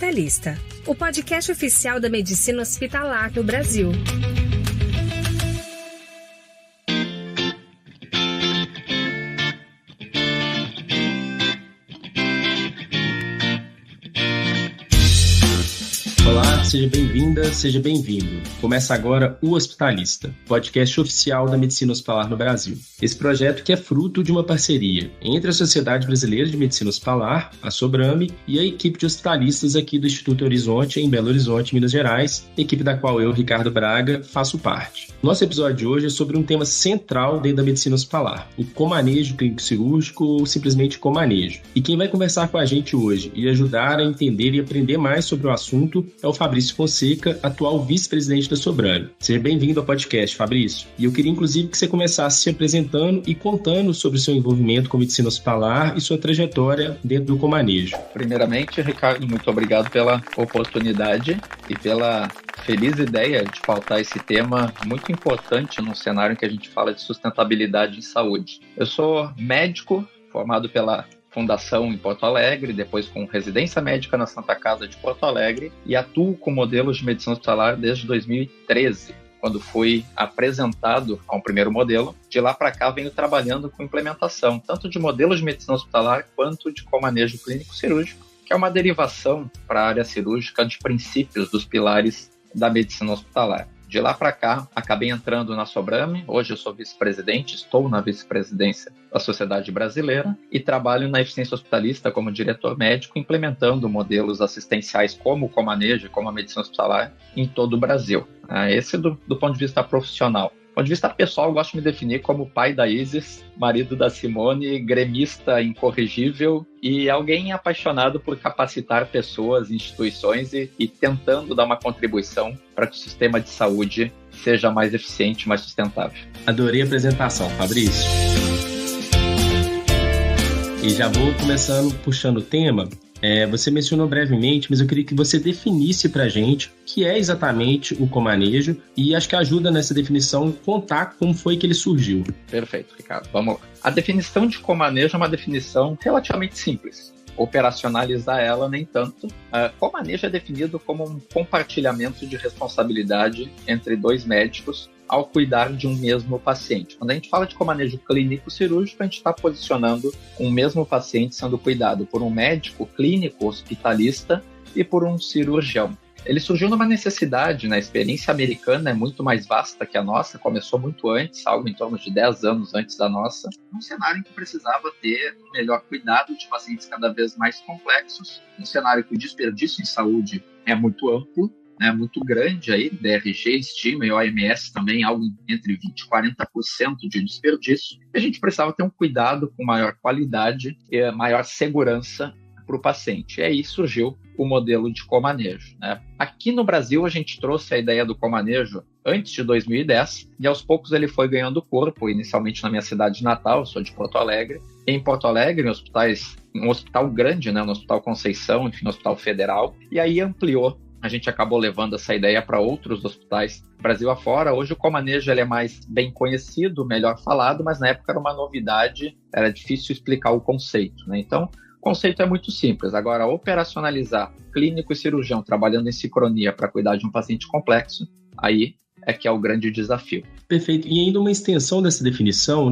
Hospitalista, o podcast oficial da medicina hospitalar no Brasil. Olá, seja bem-vinda, seja bem-vindo. Começa agora o Hospitalista, podcast oficial da medicina hospitalar no Brasil. Esse projeto que é fruto de uma parceria entre a Sociedade Brasileira de Medicina Hospitalar, a Sobrame, e a equipe de hospitalistas aqui do Instituto Horizonte, em Belo Horizonte, Minas Gerais, equipe da qual eu, Ricardo Braga, faço parte. Nosso episódio de hoje é sobre um tema central dentro da medicina hospitalar, o comanejo clínico-cirúrgico ou simplesmente comanejo. E quem vai conversar com a gente hoje e ajudar a entender e aprender mais sobre o assunto é o Fabrício Fonseca, atual vice-presidente da Sobrame. Seja bem-vindo ao podcast, Fabrício. E eu queria, inclusive, que você começasse se apresentando e contando sobre o seu envolvimento com medicina hospitalar e sua trajetória dentro do comanejo. Primeiramente, Ricardo, muito obrigado pela oportunidade e pela feliz ideia de pautar esse tema muito importante num cenário em que a gente fala de sustentabilidade em saúde. Eu sou médico, formado pela Fundação em Porto Alegre, depois com residência médica na Santa Casa de Porto Alegre e atuo com modelos de medicina hospitalar desde 2013, quando fui apresentado a um primeiro modelo. De lá para cá venho trabalhando com implementação, tanto de modelos de medicina hospitalar quanto de comanejo clínico cirúrgico, que é uma derivação para a área cirúrgica de princípios dos pilares da medicina hospitalar. De lá para cá, acabei entrando na Sobrame. Hoje eu sou vice-presidente, estou na vice-presidência da Sociedade Brasileira e trabalho na eficiência hospitalista como diretor médico, implementando modelos assistenciais como o comanejo e como a medicina hospitalar em todo o Brasil. Esse do ponto de vista profissional. Do ponto de vista pessoal, eu gosto de me definir como pai da Isis, marido da Simone, gremista incorrigível e alguém apaixonado por capacitar pessoas, instituições e tentando dar uma contribuição para que o sistema de saúde seja mais eficiente, mais sustentável. Adorei a apresentação, Fabrício. E já vou começando puxando o tema. Você mencionou brevemente, mas eu queria que você definisse para a gente o que é exatamente o comanejo e acho que ajuda nessa definição contar como foi que ele surgiu. Perfeito, Ricardo. Vamos lá. A definição de comanejo é uma definição relativamente simples. Operacionalizar ela, nem tanto. Comanejo é definido como um compartilhamento de responsabilidade entre dois médicos ao cuidar de um mesmo paciente. Quando a gente fala de comanejo clínico cirúrgico, a gente está posicionando um mesmo paciente sendo cuidado por um médico clínico hospitalista e por um cirurgião. Ele surgiu numa necessidade, a experiência americana é muito mais vasta que a nossa, começou muito antes, algo em torno de 10 anos antes da nossa, num cenário em que precisava ter um melhor cuidado de pacientes cada vez mais complexos, um cenário que o desperdício em saúde é muito amplo, muito grande aí, DRG estima e OMS também, algo entre 20% e 40% de desperdício. E a gente precisava ter um cuidado com maior qualidade e maior segurança para o paciente. E aí surgiu o modelo de comanejo. Aqui no Brasil, a gente trouxe a ideia do comanejo antes de 2010 e aos poucos ele foi ganhando corpo, inicialmente na minha cidade natal, eu sou de Porto Alegre. Em Porto Alegre, um hospital grande, no Hospital Conceição, enfim, no Hospital Federal, e aí ampliou. A gente acabou levando essa ideia para outros hospitais Brasil afora. Hoje o comanejo ele é mais bem conhecido, melhor falado, mas na época era uma novidade, era difícil explicar o conceito. Então, o conceito é muito simples. Agora, operacionalizar clínico e cirurgião trabalhando em sincronia para cuidar de um paciente complexo, aí é que é o grande desafio. Perfeito. E ainda uma extensão dessa definição,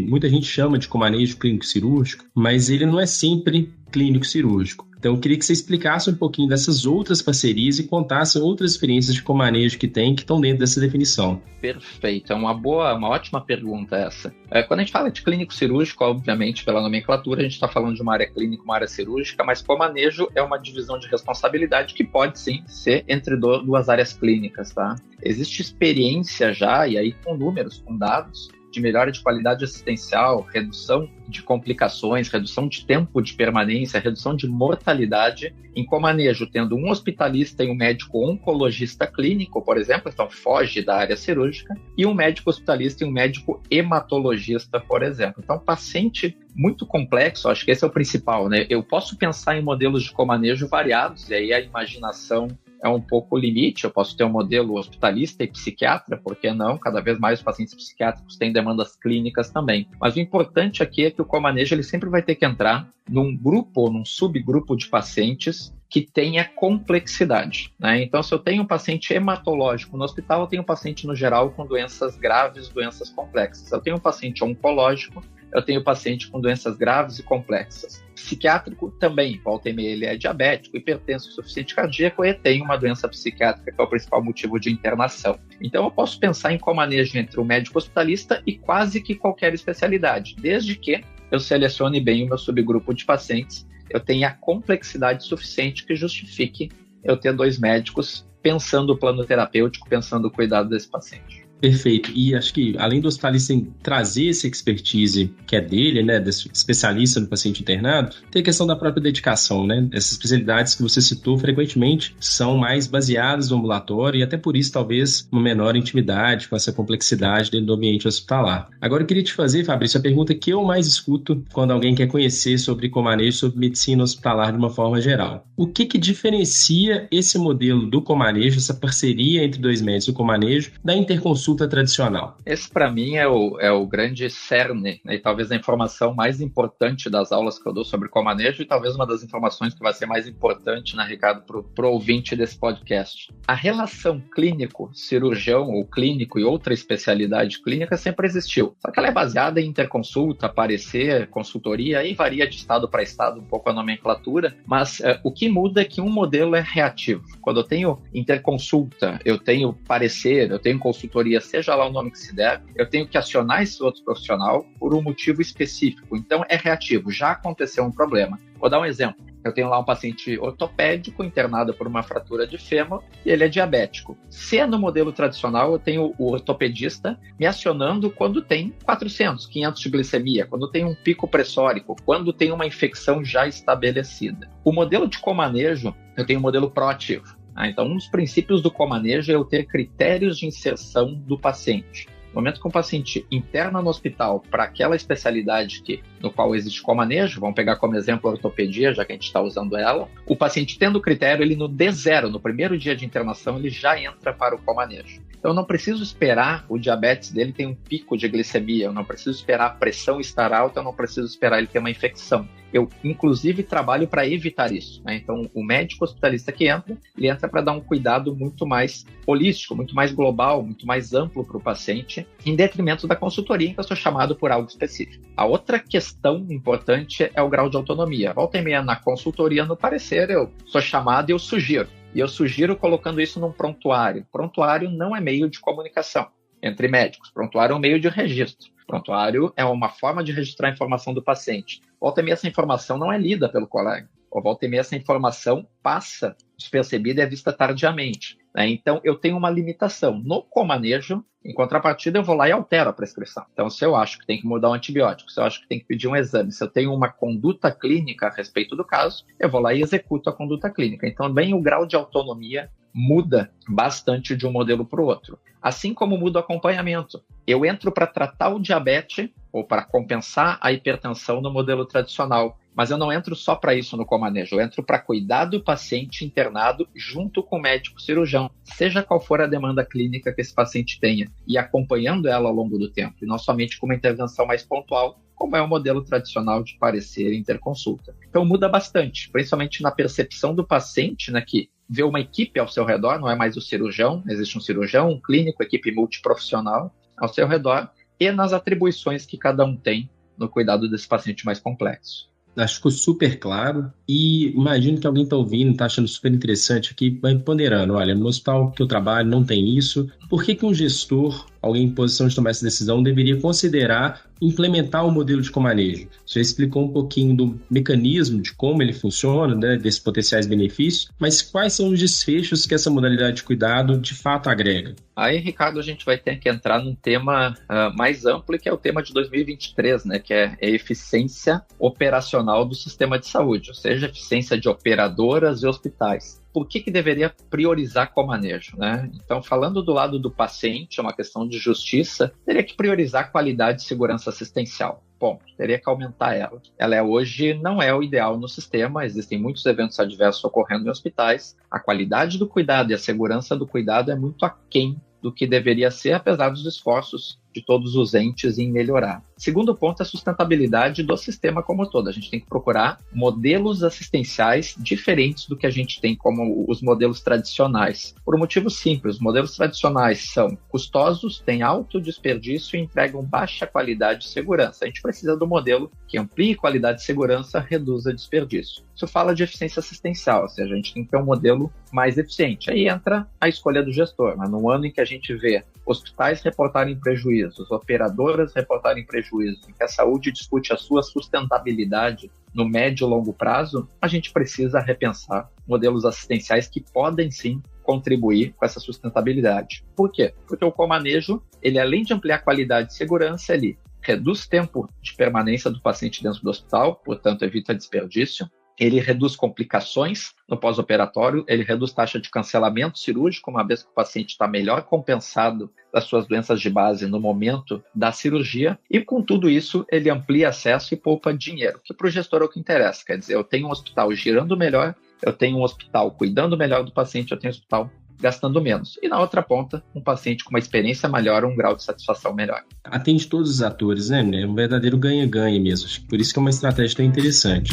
muita gente chama de comanejo clínico-cirúrgico, mas ele não é sempre clínico-cirúrgico. Então, eu queria que você explicasse um pouquinho dessas outras parcerias e contasse outras experiências de comanejo que estão dentro dessa definição. Perfeito. É uma ótima pergunta essa. Quando a gente fala de clínico cirúrgico, obviamente, pela nomenclatura, a gente está falando de uma área clínica, uma área cirúrgica, mas comanejo é uma divisão de responsabilidade que pode, sim, ser entre duas áreas clínicas, tá? Existe experiência já, e aí com números, com dados, de melhora de qualidade assistencial, redução de complicações, redução de tempo de permanência, redução de mortalidade em comanejo, tendo um hospitalista e um médico oncologista clínico, por exemplo, então foge da área cirúrgica, e um médico hospitalista e um médico hematologista, por exemplo. Então, paciente muito complexo, acho que esse é o principal, Eu posso pensar em modelos de comanejo variados, e aí a imaginação é um pouco o limite. Eu posso ter um modelo hospitalista e psiquiatra, por que não? Cada vez mais os pacientes psiquiátricos têm demandas clínicas também. Mas o importante aqui é que o comanejo ele sempre vai ter que entrar num grupo ou num subgrupo de pacientes que tenha complexidade, né? Então, se eu tenho um paciente hematológico no hospital, eu tenho um paciente, no geral, com doenças graves, doenças complexas. Eu tenho um paciente oncológico, eu tenho um paciente com doenças graves e complexas. Psiquiátrico também, volta e meia ele é diabético, hipertenso, insuficiente cardíaco e tem uma doença psiquiátrica, que é o principal motivo de internação. Então, eu posso pensar em comanejo entre o médico hospitalista e quase que qualquer especialidade, desde que eu selecione bem o meu subgrupo de pacientes, eu tenho a complexidade suficiente que justifique eu ter 2 médicos pensando o plano terapêutico, pensando o cuidado desse paciente. Perfeito. E acho que, além do hospitalista trazer essa expertise que é dele, né, desse especialista no paciente internado, tem a questão da própria dedicação, né? Essas especialidades que você citou, frequentemente, são mais baseadas no ambulatório e até por isso, talvez, uma menor intimidade com essa complexidade dentro do ambiente hospitalar. Agora, eu queria te fazer, Fabrício, a pergunta que eu mais escuto quando alguém quer conhecer sobre comanejo, sobre medicina hospitalar de uma forma geral. O que diferencia esse modelo do comanejo, essa parceria entre 2 médicos do comanejo, da interconsulta tradicional? Esse, para mim, é o grande cerne, né? E talvez a informação mais importante das aulas que eu dou sobre comanejo e talvez uma das informações que vai ser mais importante, né, Ricardo, para o ouvinte desse podcast. A relação clínico-cirurgião ou clínico e outra especialidade clínica sempre existiu. Só que ela é baseada em interconsulta, parecer, consultoria, aí varia de estado para estado um pouco a nomenclatura, mas o que muda é que um modelo é reativo. Quando eu tenho interconsulta, eu tenho parecer, eu tenho consultoria, seja lá o nome que se der, eu tenho que acionar esse outro profissional por um motivo específico. Então, é reativo. Já aconteceu um problema. Vou dar um exemplo. Eu tenho lá um paciente ortopédico internado por uma fratura de fêmur e ele é diabético. Se é no modelo tradicional, eu tenho o ortopedista me acionando quando tem 400, 500 de glicemia, quando tem um pico pressórico, quando tem uma infecção já estabelecida. O modelo de comanejo, eu tenho um modelo proativo. Então, um dos princípios do comanejo é eu ter critérios de inserção do paciente. No momento que um paciente interna no hospital para aquela especialidade no qual existe comanejo, vamos pegar como exemplo a ortopedia, já que a gente está usando ela, o paciente tendo o critério, ele no D0, no primeiro dia de internação, ele já entra para o comanejo. Então, eu não preciso esperar o diabetes dele ter um pico de glicemia, eu não preciso esperar a pressão estar alta, eu não preciso esperar ele ter uma infecção. Eu, inclusive, trabalho para evitar isso, né? Então, o médico hospitalista que entra, ele entra para dar um cuidado muito mais holístico, muito mais global, muito mais amplo para o paciente, em detrimento da consultoria, em que eu sou chamado por algo específico. A outra questão importante é o grau de autonomia. Volta e meia na consultoria, no parecer, eu sou chamado e eu sugiro. E eu sugiro colocando isso num prontuário. Prontuário não é meio de comunicação entre médicos. Prontuário é um meio de registro. Prontuário é uma forma de registrar a informação do paciente. Volta e meia essa informação não é lida pelo colega. Ou volta e meia essa informação passa despercebida e é vista tardiamente, né? Então, eu tenho uma limitação. No comanejo, em contrapartida, eu vou lá e altero a prescrição. Então, se eu acho que tem que mudar um antibiótico, se eu acho que tem que pedir um exame, se eu tenho uma conduta clínica a respeito do caso, eu vou lá e executo a conduta clínica. Então, bem, o grau de autonomia muda bastante de um modelo para o outro. Assim como muda o acompanhamento. Eu entro para tratar o diabetes ou para compensar a hipertensão no modelo tradicional, mas eu não entro só para isso no comanejo, eu entro para cuidar do paciente internado junto com o médico cirurgião, seja qual for a demanda clínica que esse paciente tenha, e acompanhando ela ao longo do tempo, e não somente com uma intervenção mais pontual, como é o modelo tradicional de parecer e interconsulta. Então muda bastante, principalmente na percepção do paciente, né, que vê uma equipe ao seu redor, não é mais o cirurgião, existe um cirurgião, um clínico, equipe multiprofissional ao seu redor, e nas atribuições que cada um tem no cuidado desse paciente mais complexo. Acho que ficou super claro e imagino que alguém está ouvindo, está achando super interessante aqui, vai ponderando, olha, no hospital que eu trabalho não tem isso, por que um gestor, alguém em posição de tomar essa decisão, deveria considerar implementar o modelo de comanejo? Você já explicou um pouquinho do mecanismo, de como ele funciona, né, desses potenciais benefícios, mas quais são os desfechos que essa modalidade de cuidado de fato agrega? Aí, Ricardo, a gente vai ter que entrar num tema mais amplo, que é o tema de 2023, né, que é a eficiência operacional do sistema de saúde, ou seja, eficiência de operadoras e hospitais. por que deveria priorizar comanejo, né? Então, falando do lado do paciente, é uma questão de justiça, teria que priorizar qualidade e segurança assistencial. Ponto. Teria que aumentar ela. Ela hoje não é o ideal no sistema, existem muitos eventos adversos ocorrendo em hospitais, a qualidade do cuidado e a segurança do cuidado é muito aquém do que deveria ser, apesar dos esforços de todos os entes em melhorar. Segundo ponto é a sustentabilidade do sistema como um todo. A gente tem que procurar modelos assistenciais diferentes do que a gente tem como os modelos tradicionais. Por um motivo simples, os modelos tradicionais são custosos, têm alto desperdício e entregam baixa qualidade e segurança. A gente precisa do modelo que amplie qualidade e segurança, reduza desperdício. Isso fala de eficiência assistencial, ou seja, a gente tem que ter um modelo mais eficiente. Aí entra a escolha do gestor. Mas no ano em que a gente vê hospitais reportarem prejuízos, operadoras reportarem prejuízos, em que a saúde discute a sua sustentabilidade no médio e longo prazo, a gente precisa repensar modelos assistenciais que podem sim contribuir com essa sustentabilidade. Por quê? Porque o comanejo, ele além de ampliar qualidade e segurança, ele reduz tempo de permanência do paciente dentro do hospital, portanto evita desperdício, ele reduz complicações no pós-operatório, ele reduz taxa de cancelamento cirúrgico, uma vez que o paciente está melhor compensado das suas doenças de base no momento da cirurgia, e com tudo isso ele amplia acesso e poupa dinheiro, que para o gestor é o que interessa, quer dizer, eu tenho um hospital girando melhor, eu tenho um hospital cuidando melhor do paciente, eu tenho um hospital gastando menos. E na outra ponta, um paciente com uma experiência melhor, um grau de satisfação melhor. Atende todos os atores, né? É um verdadeiro ganha-ganha mesmo. Acho que por isso que é uma estratégia tão interessante.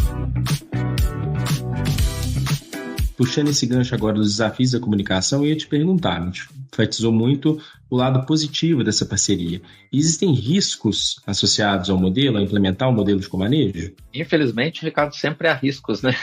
Puxando esse gancho agora dos desafios da comunicação, eu ia te perguntar, a gente enfatizou muito o lado positivo dessa parceria. Existem riscos associados ao modelo, a implementar um modelo de comanejo? Infelizmente, Ricardo, sempre há riscos, né?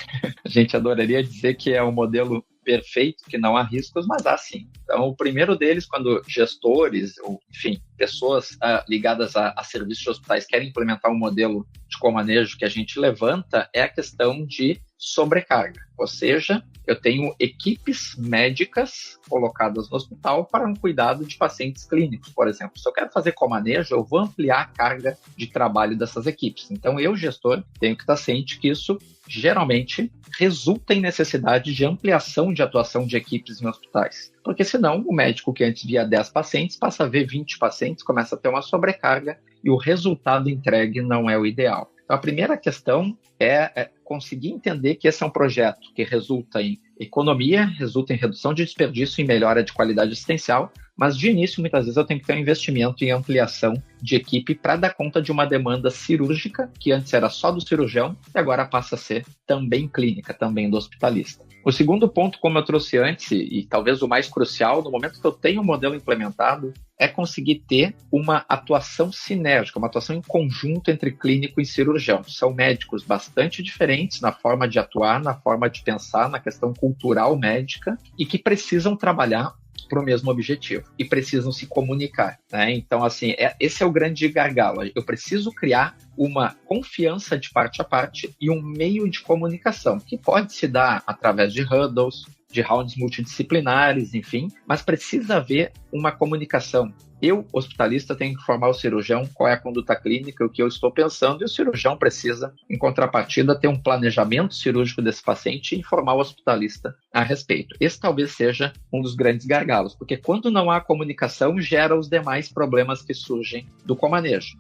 A gente adoraria dizer que é um modelo perfeito, que não há riscos, mas há sim. Então, o primeiro deles, quando gestores, ou enfim, pessoas ligadas a serviços de hospitais querem implementar um modelo de comanejo que a gente levanta, é a questão de sobrecarga. Ou seja, eu tenho equipes médicas colocadas no hospital para um cuidado de pacientes clínicos, por exemplo. Se eu quero fazer comanejo, eu vou ampliar a carga de trabalho dessas equipes. Então, eu, gestor, tenho que estar ciente que isso geralmente resulta em necessidade de ampliação de atuação de equipes em hospitais. Porque senão o médico que antes via 10 pacientes passa a ver 20 pacientes, começa a ter uma sobrecarga e o resultado entregue não é o ideal. Então, a primeira questão é conseguir entender que esse é um projeto que resulta em economia, resulta em redução de desperdício e melhora de qualidade assistencial, mas de início, muitas vezes, eu tenho que ter um investimento em ampliação de equipe para dar conta de uma demanda cirúrgica, que antes era só do cirurgião, e agora passa a ser também clínica, também do hospitalista. O segundo ponto, como eu trouxe antes, e talvez o mais crucial, no momento que eu tenho um modelo implementado, é conseguir ter uma atuação sinérgica, uma atuação em conjunto entre clínico e cirurgião. São médicos bastante diferentes na forma de atuar, na forma de pensar, na questão cultural médica, e que precisam trabalhar para o mesmo objetivo e precisam se comunicar, né? Então, assim, esse é o grande gargalo. Eu preciso criar uma confiança de parte a parte e um meio de comunicação que pode se dar através de huddles, de rounds multidisciplinares, enfim, mas precisa haver uma comunicação. Eu, hospitalista, tenho que informar o cirurgião qual é a conduta clínica, o que eu estou pensando, e o cirurgião precisa, em contrapartida, ter um planejamento cirúrgico desse paciente e informar o hospitalista a respeito. Esse talvez seja um dos grandes gargalos, porque quando não há comunicação, gera os demais problemas que surgem do comanejo.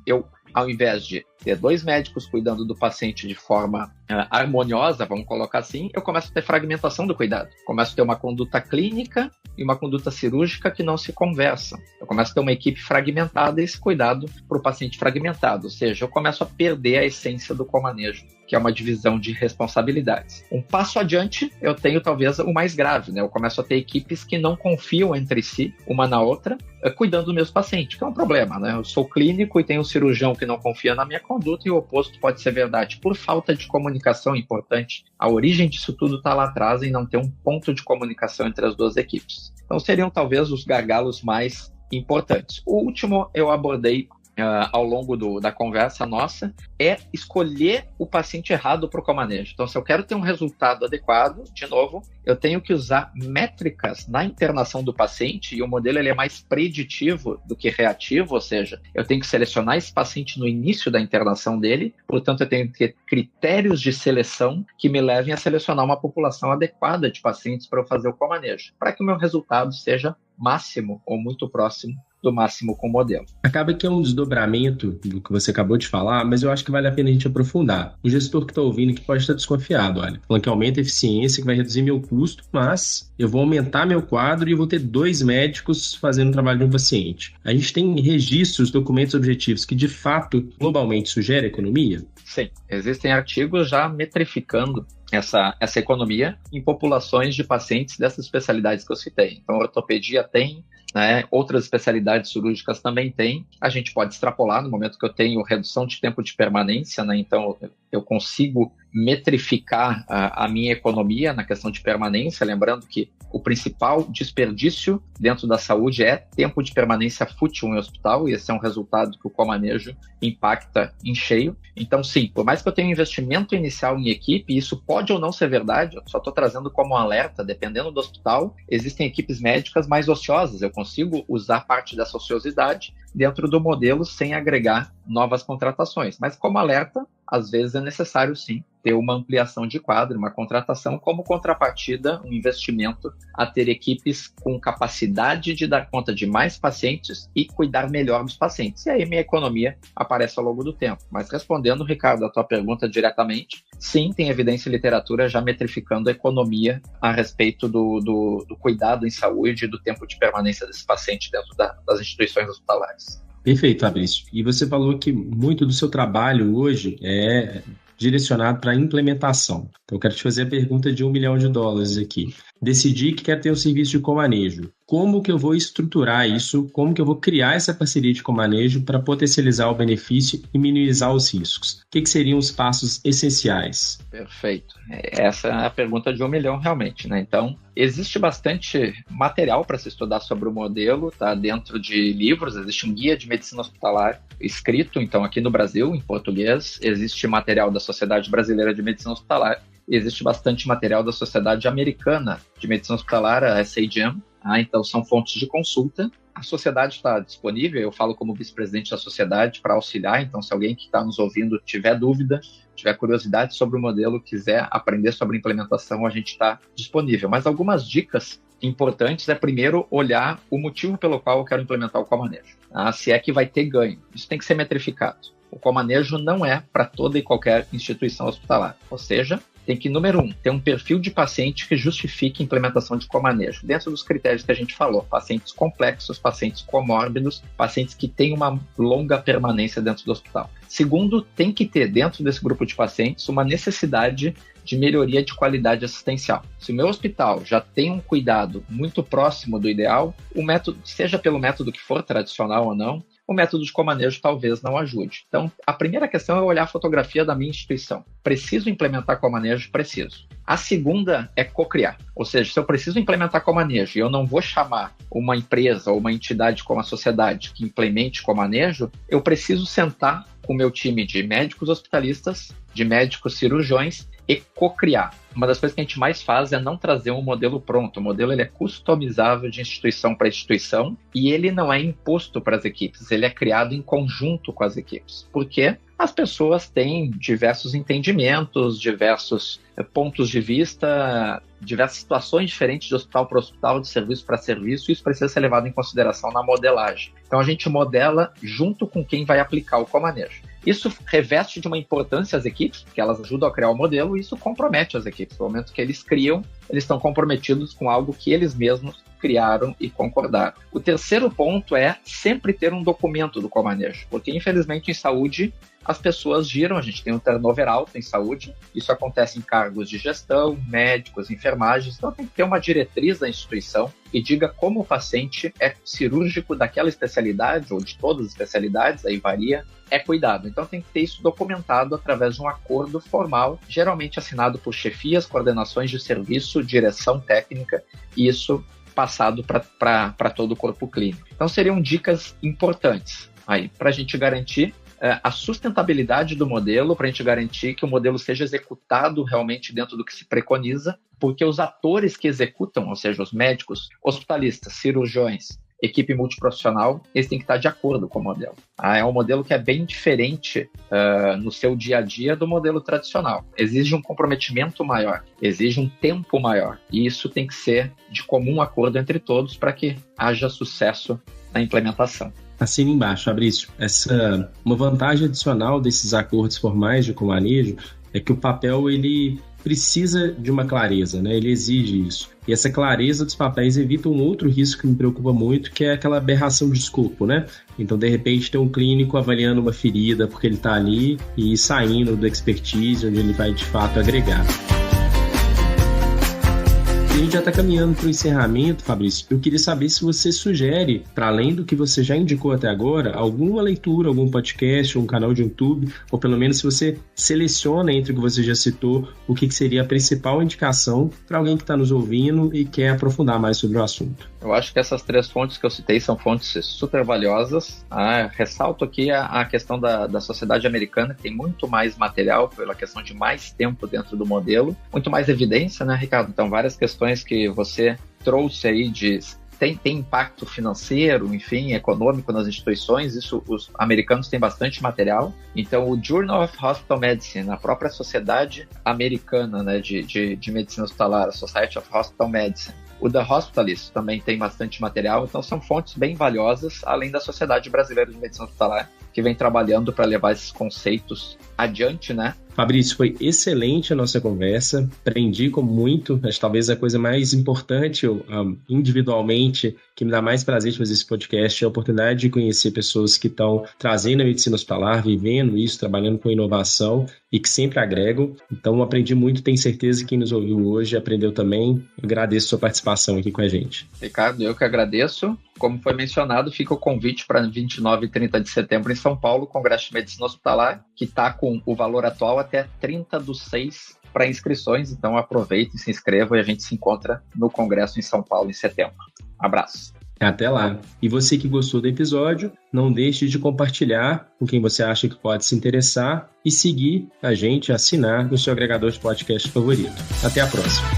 Ao invés de ter 2 médicos cuidando do paciente de forma harmoniosa, vamos colocar assim, eu começo a ter fragmentação do cuidado. Começo a ter uma conduta clínica e uma conduta cirúrgica que não se conversam. Eu começo a ter uma equipe fragmentada e esse cuidado para o paciente fragmentado. Ou seja, eu começo a perder a essência do comanejo, que é uma divisão de responsabilidades. Um passo adiante, eu tenho talvez o mais grave, né? Eu começo a ter equipes que não confiam entre si, uma na outra, cuidando dos meus pacientes, que é um problema, né? Eu sou clínico e tenho um cirurgião que não confia na minha conduta e o oposto pode ser verdade. Por falta de comunicação importante, a origem disso tudo está lá atrás em não ter um ponto de comunicação entre as duas equipes. Então seriam talvez os gargalos mais importantes. O último eu abordei ao longo da conversa nossa, é escolher o paciente errado para o comanejo. Então, se eu quero ter um resultado adequado, de novo, eu tenho que usar métricas na internação do paciente, e o modelo ele é mais preditivo do que reativo, ou seja, eu tenho que selecionar esse paciente no início da internação dele, portanto, eu tenho que ter critérios de seleção que me levem a selecionar uma população adequada de pacientes para eu fazer o comanejo, para que o meu resultado seja máximo ou muito próximo do máximo com o modelo. Acaba que é um desdobramento do que você acabou de falar, mas eu acho que vale a pena a gente aprofundar. O gestor que está ouvindo que pode estar desconfiado, olha, falando que aumenta a eficiência, que vai reduzir meu custo, mas eu vou aumentar meu quadro e vou ter 2 médicos fazendo o trabalho de um paciente. A gente tem registros, documentos objetivos que de fato globalmente sugerem economia? Sim, existem artigos já metrificando essa economia em populações de pacientes dessas especialidades que eu citei. Então, a ortopedia tem, né, outras especialidades cirúrgicas também tem. A gente pode extrapolar no momento que eu tenho redução de tempo de permanência, né? Então eu consigo metrificar a minha economia na questão de permanência, lembrando que o principal desperdício dentro da saúde é tempo de permanência fútil em hospital, e esse é um resultado que o comanejo impacta em cheio. Então, sim, por mais que eu tenha um investimento inicial em equipe, isso pode ou não ser verdade, eu só estou trazendo como um alerta, dependendo do hospital, existem equipes médicas mais ociosas, eu consigo usar parte dessa ociosidade dentro do modelo sem agregar novas contratações. Mas como alerta, às vezes é necessário sim ter uma ampliação de quadro, uma contratação como contrapartida, um investimento a ter equipes com capacidade de dar conta de mais pacientes e cuidar melhor dos pacientes. E aí minha economia aparece ao longo do tempo. Mas respondendo, Ricardo, a tua pergunta diretamente, sim, tem evidência e literatura já metrificando a economia a respeito do cuidado em saúde e do tempo de permanência desse paciente dentro das instituições hospitalares. Perfeito, Fabrício. E você falou que muito do seu trabalho hoje é direcionado para a implementação. Então, eu quero te fazer a pergunta de $1 milhão aqui. Decidi que quero ter um serviço de comanejo. Como que eu vou estruturar isso? Como que eu vou criar essa parceria de comanejo para potencializar o benefício e minimizar os riscos? O que seriam os passos essenciais? Perfeito. Essa é a pergunta de $1 milhão realmente, né? Então, existe bastante material para se estudar sobre o modelo, tá? Dentro de livros, existe um guia de medicina hospitalar escrito, então, aqui no Brasil, em português, existe material da Sociedade Brasileira de Medicina Hospitalar, existe bastante material da Sociedade Americana de Medicina Hospitalar, a SAGM, então são fontes de consulta. A sociedade está disponível, eu falo como vice-presidente da sociedade para auxiliar, então se alguém que está nos ouvindo tiver dúvida, tiver curiosidade sobre o modelo, quiser aprender sobre a implementação, a gente está disponível. Mas algumas dicas importantes é, primeiro, olhar o motivo pelo qual eu quero implementar o comanejo. Se é que vai ter ganho. Isso tem que ser metrificado. O comanejo não é para toda e qualquer instituição hospitalar. Ou seja, tem que, número 1, ter um perfil de paciente que justifique a implementação de comanejo, dentro dos critérios que a gente falou, pacientes complexos, pacientes comórbidos, pacientes que têm uma longa permanência dentro do hospital. Segundo, tem que ter dentro desse grupo de pacientes uma necessidade de melhoria de qualidade assistencial. Se o meu hospital já tem um cuidado muito próximo do ideal, o método, seja pelo método que for, tradicional ou não, o método de comanejo talvez não ajude. Então, a primeira questão é olhar a fotografia da minha instituição. Preciso implementar comanejo? Preciso. A segunda é cocriar. Ou seja, se eu preciso implementar comanejo e eu não vou chamar uma empresa ou uma entidade como a sociedade que implemente comanejo, eu preciso sentar com o meu time de médicos hospitalistas, de médicos cirurgiões e cocriar. Uma das coisas que a gente mais faz é não trazer um modelo pronto. O modelo ele é customizável de instituição para instituição e ele não é imposto para as equipes, ele é criado em conjunto com as equipes. Por quê? As pessoas têm diversos entendimentos, diversos pontos de vista, diversas situações diferentes de hospital para hospital, de serviço para serviço, e isso precisa ser levado em consideração na modelagem. Então a gente modela junto com quem vai aplicar o comanejo. Isso reveste de uma importância às equipes, porque elas ajudam a criar o modelo, e isso compromete as equipes. No momento que eles criam, eles estão comprometidos com algo que eles mesmos criaram e concordaram. O terceiro ponto é sempre ter um documento do comanejo, porque infelizmente em saúde as pessoas giram, a gente tem um turnover alto em saúde, isso acontece em cargos de gestão, médicos, enfermagens, então tem que ter uma diretriz da instituição que diga como o paciente é cirúrgico daquela especialidade ou de todas as especialidades, aí varia, é cuidado. Então tem que ter isso documentado através de um acordo formal, geralmente assinado por chefias, coordenações de serviço, direção técnica, e isso passado para todo o corpo clínico. Então seriam dicas importantes. aí para a gente garantir a sustentabilidade do modelo, para a gente garantir que o modelo seja executado realmente dentro do que se preconiza, porque os atores que executam, ou seja, os médicos, hospitalistas, cirurgiões, equipe multiprofissional, eles têm que estar de acordo com o modelo. É um modelo que é bem diferente no seu dia a dia do modelo tradicional. Exige um comprometimento maior, exige um tempo maior, e isso tem que ser de comum acordo entre todos para que haja sucesso na implementação. Assina embaixo, Fabrício. Uma vantagem adicional desses acordos formais de comanejo é que o papel ele precisa de uma clareza, né? Ele exige isso. E essa clareza dos papéis evita um outro risco que me preocupa muito, que é aquela aberração de escopo, né? Então, de repente, tem um clínico avaliando uma ferida porque ele está ali e saindo do expertise, onde ele vai, de fato, agregar. A gente já está caminhando para o encerramento, Fabrício. Eu queria saber se você sugere, para além do que você já indicou até agora, alguma leitura, algum podcast, um canal de YouTube, ou pelo menos se você seleciona entre o que você já citou, o que seria a principal indicação para alguém que está nos ouvindo e quer aprofundar mais sobre o assunto. Eu acho que essas 3 fontes que eu citei são fontes super valiosas. Ressalto aqui a questão da sociedade americana, que tem muito mais material pela questão de mais tempo dentro do modelo, muito mais evidência, né, Ricardo? Então, várias questões que você trouxe aí tem impacto financeiro, enfim, econômico nas instituições, isso os americanos têm bastante material. Então, o Journal of Hospital Medicine, a própria sociedade americana, né, de medicina hospitalar, a Society of Hospital Medicine, o The Hospitalist também tem bastante material, então são fontes bem valiosas, além da Sociedade Brasileira de Medicina Hospitalar, que vem trabalhando para levar esses conceitos adiante, né? Fabrício, foi excelente a nossa conversa, aprendi muito, mas talvez a coisa mais importante individualmente, que me dá mais prazer de fazer esse podcast, é a oportunidade de conhecer pessoas que estão trazendo a medicina hospitalar, vivendo isso, trabalhando com inovação e que sempre agregam. Então, aprendi muito, tenho certeza que quem nos ouviu hoje aprendeu também. Agradeço a sua participação aqui com a gente. Ricardo, eu que agradeço. Como foi mencionado, fica o convite para 29 e 30 de setembro em São Paulo, o Congresso de Medicina Hospitalar, que está com o valor atual até 30/6 para inscrições. Então aproveite e se inscreva e a gente se encontra no Congresso em São Paulo em setembro. Abraço. Até lá. E você que gostou do episódio, não deixe de compartilhar com quem você acha que pode se interessar e seguir a gente, assinar no seu agregador de podcast favorito. Até a próxima.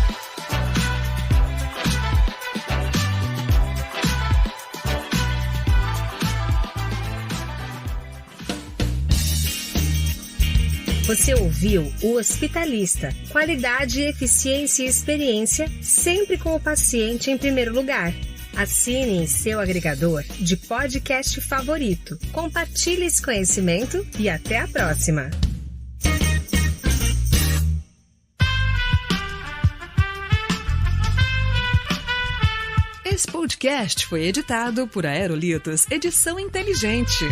Você ouviu o Hospitalista. Qualidade, eficiência e experiência, sempre com o paciente em primeiro lugar. Assine em seu agregador de podcast favorito. Compartilhe esse conhecimento e até a próxima. Esse podcast foi editado por Aerolitos Edição Inteligente.